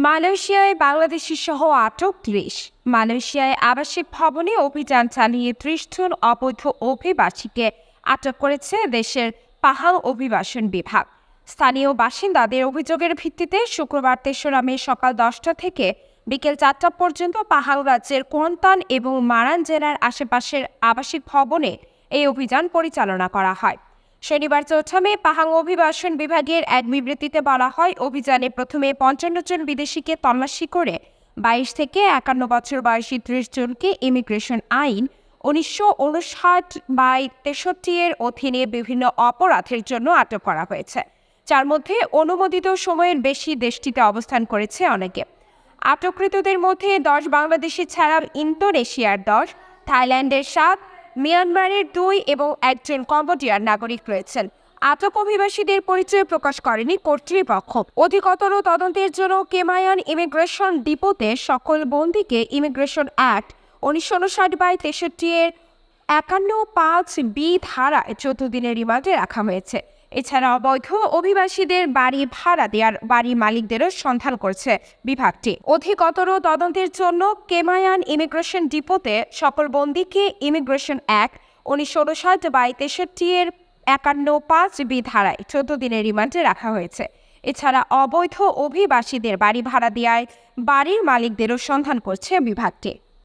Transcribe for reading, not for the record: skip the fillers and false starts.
মালয়েশিয়ায় বাংলাদেশি সহ আটক ৩০। মালয়েশিয়ায় আবাসিক ভবনে অভিযান চালিয়ে ৩০ জন অবৈধ অভিবাসীকে আটক করেছে দেশের পাহাড় অভিবাসন বিভাগ। স্থানীয় বাসিন্দাদের অভিযোগের ভিত্তিতে শুক্রবার ৩রা মে সকাল ১০টা থেকে বিকেল ৪টা পর্যন্ত পাহাড় রাজ্যের কোন্তান এবং মারান জেলার আশেপাশের আবাসিক ভবনে এই অভিযান পরিচালনা করা হয়। শনিবার ৪ঠা মে পাহাং অভিবাসন বিভাগের এক বিবৃতিতে বলা হয়, অভিযানে প্রথমে ৫৫ জন বিদেশিকে তল্লাশি করে ২২ থেকে ৫১ বছর বয়সী ৩০ জনকে ইমিগ্রেশন আইন ১৯৫৯/৬৩ এর অধীনে বিভিন্ন অপরাধের জন্য আটক করা হয়েছে, যার মধ্যে অনুমোদিত সময়ের বেশি দেশটিতে অবস্থান করেছে অনেকে। আটককৃতদের মধ্যে ১০ বাংলাদেশি ছাড়াও ইন্দোনেশিয়ার ১০, থাইল্যান্ডের ৭, মিয়ানমারের ২ এবং একজন কম্বোডিয়ার নাগরিক রয়েছেন। আটক অভিবাসীদের পরিচয় প্রকাশ করেনি কর্তৃপক্ষ। অধিকতর তদন্তের জন্য কেমায়ান ইমিগ্রেশন ডিপোতে সকল বন্দীকে ইমিগ্রেশন অ্যাক্ট ১৯৫৯/৬৩ এর ৫১(৫)(বি) ধারায় ১৪ দিনের রিমান্ডে রাখা হয়েছে। এছাড়া অবৈধ অভিবাসীদের বাড়ি ভাড়া দেওয়ার বাড়ির মালিকদেরও সন্ধান করছে বিভাগটি। অধিকতর তদন্তের জন্য কেমায়ান ইমিগ্রেশন ডিপোতে সকল বন্দীকে ইমিগ্রেশন অ্যাক্ট ১৯৫৯/৬৩ এর ৫১(৫)(বি) ধারায় ১৪ দিনের রিমান্ডে রাখা হয়েছে। এছাড়া অবৈধ অভিবাসীদের বাড়ি ভাড়া দেওয়ায় বাড়ির মালিকদেরও সন্ধান করছে বিভাগটি।